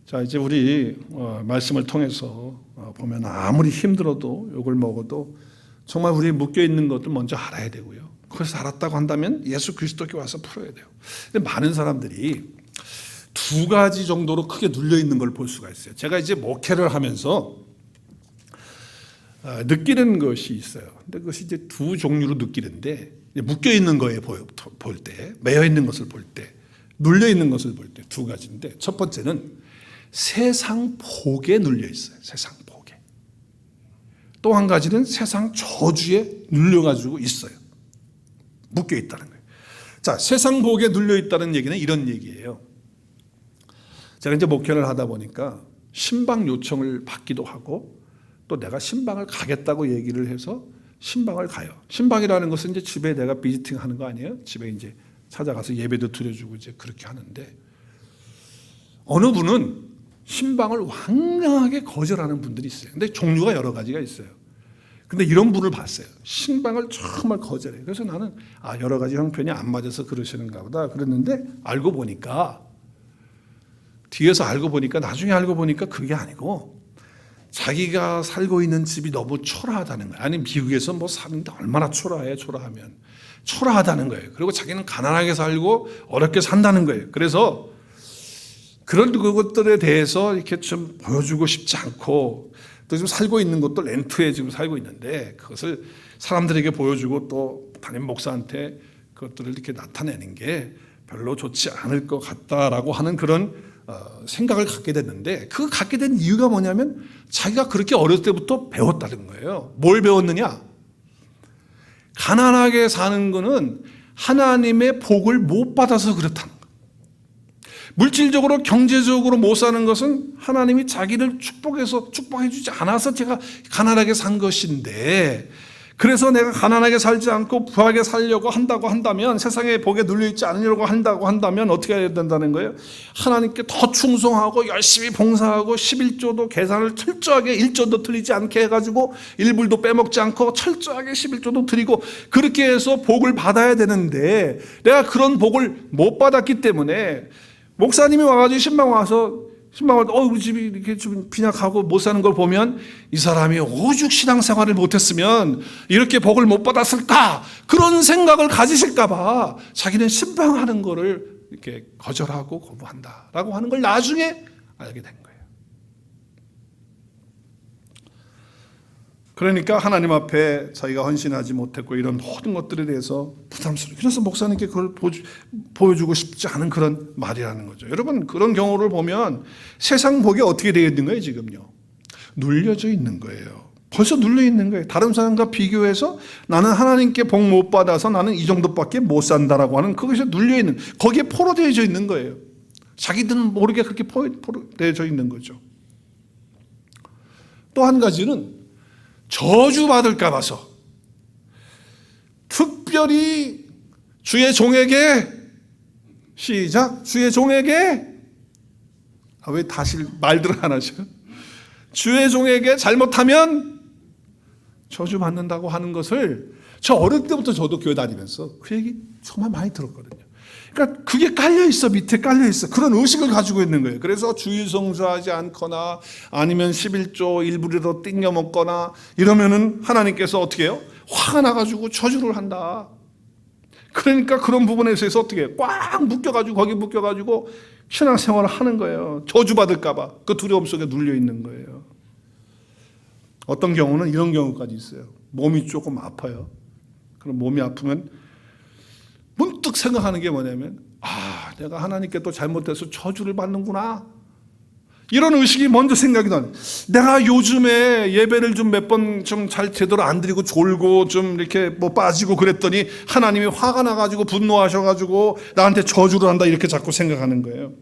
자, 이제 우리 말씀을 통해서 보면 아무리 힘들어도 욕을 먹어도 정말 우리 묶여 있는 것들 먼저 알아야 되고요. 그래서 알았다고 한다면 예수 그리스도께 와서 풀어야 돼요. 근데 많은 사람들이 두 가지 정도로 크게 눌려 있는 걸 볼 수가 있어요. 제가 이제 목회를 하면서 느끼는 것이 있어요. 근데 그것이 이제 두 종류로 느끼는데, 묶여 있는 거에 볼 때, 매여 있는 것을 볼 때, 눌려 있는 것을 볼 때 두 가지인데, 첫 번째는 세상 복에 눌려 있어요. 세상 복에. 또 한 가지는 세상 저주에 눌려 가지고 있어요. 묶여 있다는 거예요. 자, 세상 복에 눌려 있다는 얘기는 이런 얘기예요. 제가 이제 목회를 하다 보니까 신방 요청을 받기도 하고 또 내가 신방을 가겠다고 얘기를 해서 신방을 가요. 신방이라는 것은 이제 집에 내가 비지팅 하는 거 아니에요? 집에 이제 찾아가서 예배도 드려주고 이제 그렇게 하는데, 어느 분은 신방을 완강하게 거절하는 분들이 있어요. 근데 종류가 여러 가지가 있어요. 근데 이런 분을 봤어요. 신방을 정말 거절해요. 그래서 나는 여러 가지 형편이 안 맞아서 그러시는가 보다 그랬는데, 알고 보니까 나중에 알고 보니까 그게 아니고 자기가 살고 있는 집이 너무 초라하다는 거예요. 아니, 미국에서 뭐 사는데 얼마나 초라해, 초라하다는 거예요. 그리고 자기는 가난하게 살고 어렵게 산다는 거예요. 그래서 그런 것들에 대해서 이렇게 좀 보여주고 싶지 않고, 또 지금 살고 있는 것도 렌트에 지금 살고 있는데 그것을 사람들에게 보여주고 또 담임 목사한테 그것들을 이렇게 나타내는 게 별로 좋지 않을 것 같다라고 하는 그런 생각을 갖게 됐는데, 그 갖게 된 이유가 뭐냐면 자기가 그렇게 어렸을 때부터 배웠다는 거예요. 뭘 배웠느냐? 가난하게 사는 거는 하나님의 복을 못 받아서 그렇다는 거예요. 물질적으로 경제적으로 못 사는 것은 하나님이 자기를 축복해 주지 않아서 제가 가난하게 산 것인데, 그래서 내가 가난하게 살지 않고 부하게 살려고 한다고 한다면, 세상의 복에 눌려있지 않으려고 한다고 한다면 어떻게 해야 된다는 거예요? 하나님께 더 충성하고 열심히 봉사하고 11조도 계산을 철저하게 1조도 틀리지 않게 해가지고 1불도 빼먹지 않고 철저하게 11조도 드리고 그렇게 해서 복을 받아야 되는데, 내가 그런 복을 못 받았기 때문에 목사님이 와가지고 신방 와서 우리 집이 이렇게 좀 빈약하고 못 사는 걸 보면 이 사람이 오죽 신앙생활을 못했으면 이렇게 복을 못 받았을까, 그런 생각을 가지실까봐 자기는 신방하는 거를 이렇게 거절하고 거부한다라고 하는 걸 나중에 알게 된 거예요. 그러니까 하나님 앞에 자기가 헌신하지 못했고 이런 모든 것들에 대해서 부담스러워. 그래서 목사님께 그걸 보여주고 싶지 않은 그런 말이라는 거죠. 여러분, 그런 경우를 보면 세상 복이 어떻게 되어 있는 거예요? 지금요, 눌려져 있는 거예요. 벌써 눌려 있는 거예요. 다른 사람과 비교해서 나는 하나님께 복 못 받아서 나는 이 정도밖에 못 산다라고 하는, 그것이 눌려 있는, 거기에 포로되어져 있는 거예요. 자기들은 모르게 그렇게 포로되어져 있는 거죠. 또 한 가지는 저주받을까 봐서 특별히 주의 종에게, 시작, 주의 종에게, 왜 다시 말들을 안 하셔? 주의 종에게 잘못하면 저주받는다고 하는 것을 저 어릴 때부터 저도 교회 다니면서 그 얘기 정말 많이 들었거든요. 그러니까 그게 깔려있어. 밑에 깔려있어. 그런 의식을 가지고 있는 거예요. 그래서 주일 성수하지 않거나 아니면 11조 일부리로 띵겨 먹거나 이러면은 하나님께서 어떻게 해요? 화가 나가지고 저주를 한다. 그러니까 그런 부분에 있어서 어떻게 해요? 꽉 묶여가지고 거기 묶여가지고 신앙생활을 하는 거예요. 저주받을까봐 그 두려움 속에 눌려있는 거예요. 어떤 경우는 이런 경우까지 있어요. 몸이 조금 아파요. 그럼 몸이 아프면 문득 생각하는 게 뭐냐면 내가 하나님께 또 잘못해서 저주를 받는구나. 이런 의식이 먼저 생각이 나요. 내가 요즘에 예배를 좀 몇 번 좀 잘 제대로 안 드리고 졸고 좀 이렇게 뭐 빠지고 그랬더니 하나님이 화가 나가지고 분노하셔가지고 나한테 저주를 한다 이렇게 자꾸 생각하는 거예요.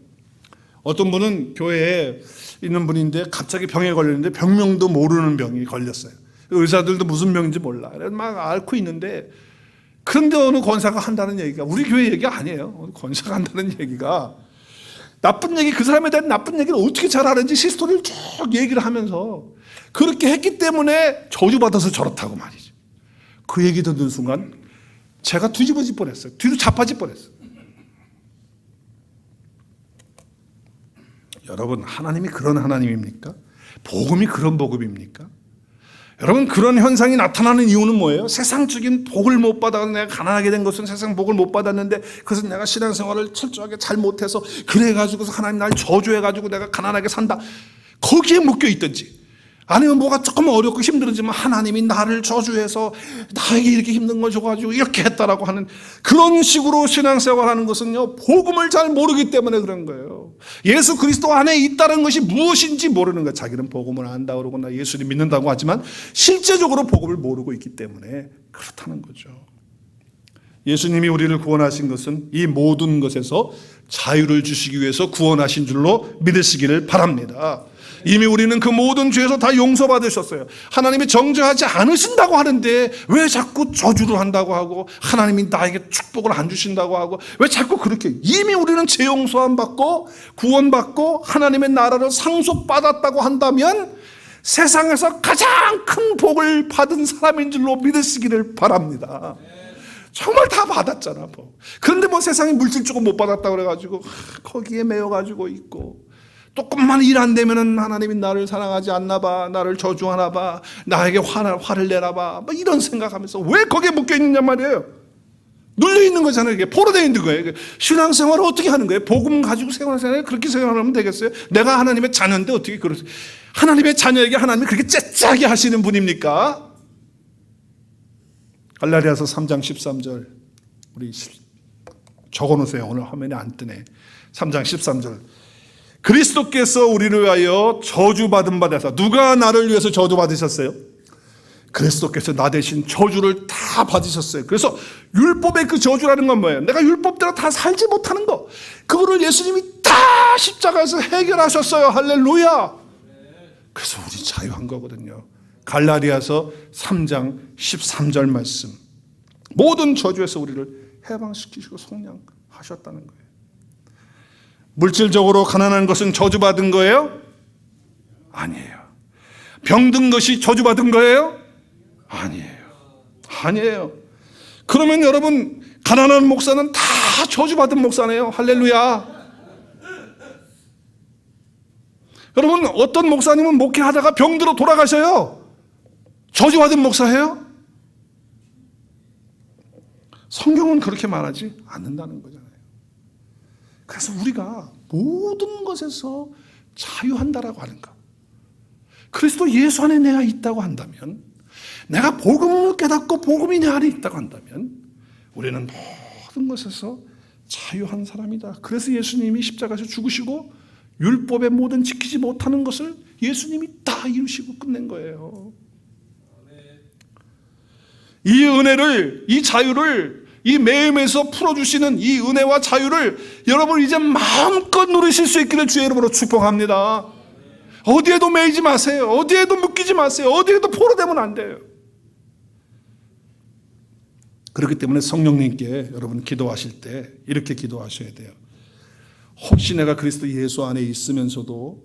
어떤 분은 교회에 있는 분인데 갑자기 병에 걸렸는데 병명도 모르는 병이 걸렸어요. 의사들도 무슨 병인지 몰라. 막 앓고 있는데 그런데 어느 권사가 한다는 얘기가 우리 교회 얘기가 아니에요. 어느 권사가 한다는 얘기가 나쁜 얘기, 그 사람에 대한 나쁜 얘기를 어떻게 잘 아는지 히스토리를 쭉 얘기를 하면서 그렇게 했기 때문에 저주받아서 저렇다고 말이죠. 그 얘기 듣는 순간 제가 뒤집어질 뻔했어요. 뒤로 자빠질 뻔했어요. 여러분, 하나님이 그런 하나님입니까? 복음이 그런 복음입니까? 여러분, 그런 현상이 나타나는 이유는 뭐예요? 세상적인 복을 못 받아서 내가 가난하게 된 것은 세상 복을 못 받았는데 그것은 내가 신앙생활을 철저하게 잘못해서 그래가지고서 하나님 날 저주해가지고 내가 가난하게 산다. 거기에 묶여 있든지 아니면 뭐가 조금 어렵고 힘들지만 하나님이 나를 저주해서 나에게 이렇게 힘든 걸 줘가지고 이렇게 했다라고 하는 그런 식으로 신앙생활하는 것은요, 복음을 잘 모르기 때문에 그런 거예요. 예수 그리스도 안에 있다는 것이 무엇인지 모르는 거예요. 자기는 복음을 안다 그러고 나 예수를 믿는다고 하지만 실제적으로 복음을 모르고 있기 때문에 그렇다는 거죠. 예수님이 우리를 구원하신 것은 이 모든 것에서 자유를 주시기 위해서 구원하신 줄로 믿으시기를 바랍니다. 이미 우리는 그 모든 죄에서 다 용서받으셨어요. 하나님이 정죄하지 않으신다고 하는데 왜 자꾸 저주를 한다고 하고 하나님이 나에게 축복을 안 주신다고 하고 왜 자꾸 그렇게 이미 우리는 죄 용서함 받고 구원받고 하나님의 나라를 상속받았다고 한다면 세상에서 가장 큰 복을 받은 사람인 줄로 믿으시기를 바랍니다. 정말 다 받았잖아. 그런데 뭐 세상에 물질 조금 못 받았다고 그래가지고 거기에 매여가지고 있고 조금만 일 안 되면은 하나님이 나를 사랑하지 않나 봐, 나를 저주하나 봐, 나에게 화를 내나 봐, 뭐 이런 생각하면서 왜 거기에 묶여 있느냐 말이에요. 눌려 있는 거잖아요. 이게 포로되어 있는 거예요. 신앙생활을 어떻게 하는 거예요? 복음 가지고 생활하잖아요. 그렇게 생각하면 되겠어요? 내가 하나님의 자녀인데 어떻게 그러세요? 하나님의 자녀에게 하나님이 그렇게 째짜게 하시는 분입니까? 갈라디아서 3장 13절 우리 적어놓으세요. 오늘 화면에 안 뜨네. 3장 13절 그리스도께서 우리를 위하여 저주받은 바 되사 누가 나를 위해서 저주받으셨어요? 그리스도께서 나 대신 저주를 다 받으셨어요. 그래서 율법의 그 저주라는 건 뭐예요? 내가 율법대로 다 살지 못하는 거 그거를 예수님이 다 십자가에서 해결하셨어요. 할렐루야. 그래서 우리 자유한 거거든요. 갈라디아서 3장 13절 말씀 모든 저주에서 우리를 해방시키시고 속량하셨다는 거예요. 물질적으로 가난한 것은 저주받은 거예요? 아니에요. 병든 것이 저주받은 거예요? 아니에요. 그러면 여러분 가난한 목사는 다 저주받은 목사네요. 할렐루야. 여러분 어떤 목사님은 목회하다가 병들어 돌아가셔요. 저주받은 목사예요? 성경은 그렇게 말하지 않는다는 거잖아요. 그래서 우리가 모든 것에서 자유한다라고 하는 것. 그리스도 예수 안에 내가 있다고 한다면 내가 복음을 깨닫고 복음이 내 안에 있다고 한다면 우리는 모든 것에서 자유한 사람이다. 그래서 예수님이 십자가에서 죽으시고 율법의 모든 지키지 못하는 것을 예수님이 다 이루시고 끝낸 거예요. 이 은혜를, 이 자유를, 이 매임에서 풀어주시는 이 은혜와 자유를 여러분 이제 마음껏 누리실 수 있기를 주의 이름으로 축복합니다. 어디에도 매이지 마세요. 어디에도 묶이지 마세요. 어디에도 포로되면 안 돼요. 그렇기 때문에 성령님께 여러분 기도하실 때 이렇게 기도하셔야 돼요. 혹시 내가 그리스도 예수 안에 있으면서도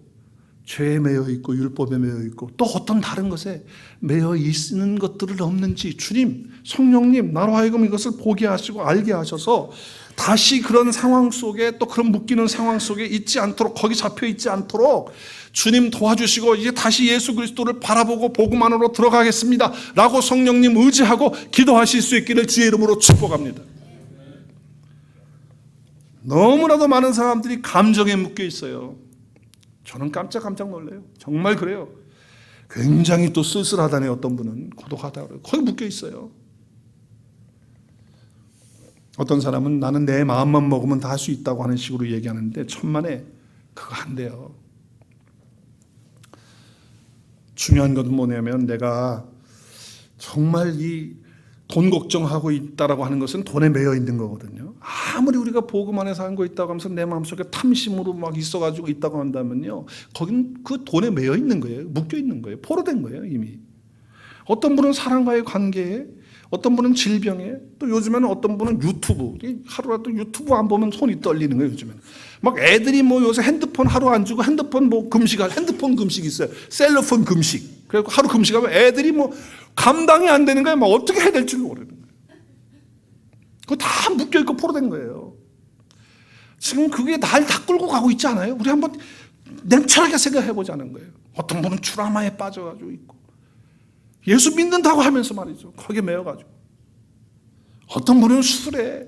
죄에 매여 있고 율법에 매여 있고 또 어떤 다른 것에 매여 있는 것들은 없는지 주님, 성령님 나로 하여금 이것을 보게 하시고 알게 하셔서 다시 그런 상황 속에 또 그런 묶이는 상황 속에 있지 않도록, 거기 잡혀 있지 않도록 주님 도와주시고 이제 다시 예수 그리스도를 바라보고 복음 안으로 들어가겠습니다 라고 성령님 의지하고 기도하실 수 있기를 주의 이름으로 축복합니다. 너무나도 많은 사람들이 감정에 묶여 있어요. 저는 깜짝 놀라요. 정말 그래요. 굉장히 또 쓸쓸하다네. 어떤 분은 고독하다 그래요. 거기 묶여 있어요. 어떤 사람은 나는 내 마음만 먹으면 다 할 수 있다고 하는 식으로 얘기하는데 천만에 그거 안 돼요. 중요한 것은 뭐냐면 내가 정말 이 돈 걱정하고 있다라고 하는 것은 돈에 매여 있는 거거든요. 아무리 우리가 복음 안에서 한 거 있다고 하면서 내 마음속에 탐심으로 막 있어가지고 있다고 한다면요, 거긴 그 돈에 매여 있는 거예요. 묶여 있는 거예요. 포로된 거예요 이미. 어떤 분은 사람과의 관계에, 어떤 분은 질병에, 또 요즘에는 어떤 분은 유튜브, 하루라도 유튜브 안 보면 손이 떨리는 거예요 요즘에는. 막 애들이 뭐 요새 핸드폰 하루 안 주고 핸드폰 뭐 금식할, 핸드폰 금식 있어요. 셀러폰 금식. 그래서 하루 금식하면 애들이 뭐 감당이 안 되는 거예요. 막 어떻게 해야 될지 모르는 거예요. 그거 다 묶여있고 포로된 거예요. 지금 그게 날 다 끌고 가고 있지 않아요? 우리 한번 냉철하게 생각해 보자는 거예요. 어떤 분은 트라우마에 빠져가지고 있고, 예수 믿는다고 하면서 말이죠, 거기에 매여가지고. 어떤 분은 술에,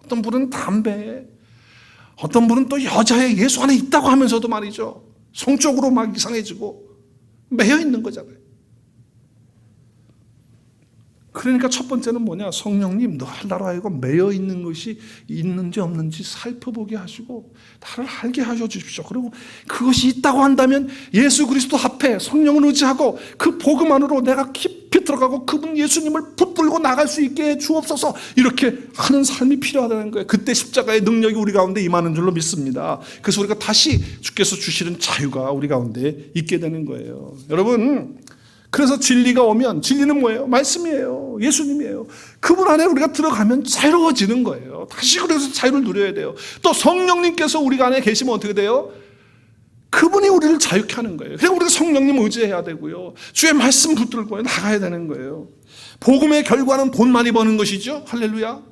어떤 분은 담배에, 어떤 분은 또 여자의 예수 안에 있다고 하면서도 말이죠, 성적으로 막 이상해지고 매여 있는 거잖아요. 그러니까 첫 번째는 뭐냐? 성령님, 나로 하여금 매여 있는 것이 있는지 없는지 살펴보게 하시고 나를 알게 하셔 주십시오. 그리고 그것이 있다고 한다면 예수 그리스도 앞에 성령을 의지하고 그 복음 안으로 내가 깊이 들어가고 그분 예수님을 붙들고 나갈 수 있게 해 주옵소서. 이렇게 하는 삶이 필요하다는 거예요. 그때 십자가의 능력이 우리 가운데 임하는 줄로 믿습니다. 그래서 우리가 다시 주께서 주시는 자유가 우리 가운데 있게 되는 거예요. 여러분, 그래서 진리가 오면, 진리는 뭐예요? 말씀이에요. 예수님이에요. 그분 안에 우리가 들어가면 자유로워지는 거예요. 다시 그래서 자유를 누려야 돼요. 또 성령님께서 우리가 안에 계시면 어떻게 돼요? 그분이 우리를 자유케 하는 거예요. 그래서 우리가 성령님 의지해야 되고요, 주의 말씀 붙들고 나가야 되는 거예요. 복음의 결과는 돈 많이 버는 것이죠. 할렐루야.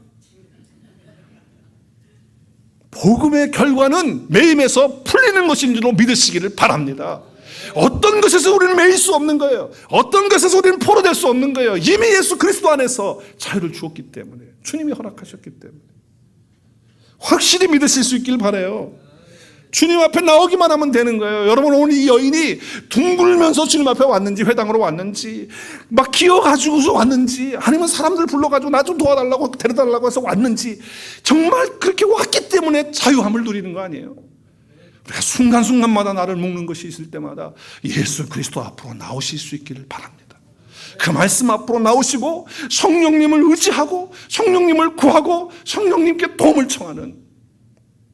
복음의 결과는 매임에서 풀리는 것인 줄로 믿으시기를 바랍니다. 어떤 것에서 우리는 매일 수 없는 거예요. 어떤 것에서 우리는 포로될 수 없는 거예요. 이미 예수 그리스도 안에서 자유를 주었기 때문에, 주님이 허락하셨기 때문에 확실히 믿으실 수 있길 바라요. 주님 앞에 나오기만 하면 되는 거예요. 여러분, 오늘 이 여인이 둥글면서 주님 앞에 왔는지, 회당으로 왔는지, 막 기어가지고서 왔는지, 아니면 사람들 불러가지고 나 좀 도와달라고 데려달라고 해서 왔는지, 정말 그렇게 왔기 때문에 자유함을 누리는 거 아니에요? 우리가 순간순간마다 나를 묶는 것이 있을 때마다 예수 그리스도 앞으로 나오실 수 있기를 바랍니다. 그 말씀 앞으로 나오시고 성령님을 의지하고 성령님을 구하고 성령님께 도움을 청하는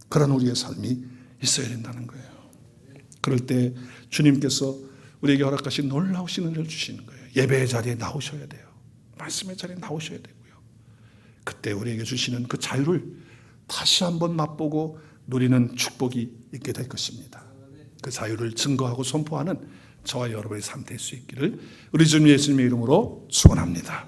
그런 우리의 삶이 있어야 된다는 거예요. 그럴 때 주님께서 우리에게 허락하신 놀라우신 은혜를 주시는 거예요. 예배의 자리에 나오셔야 돼요. 말씀의 자리에 나오셔야 되고요. 그때 우리에게 주시는 그 자유를 다시 한번 맛보고 누리는 축복이 있게 될 것입니다. 그 자유를 증거하고 선포하는 저와 여러분의 삶 될 수 있기를 우리 주님 예수님의 이름으로 축원합니다.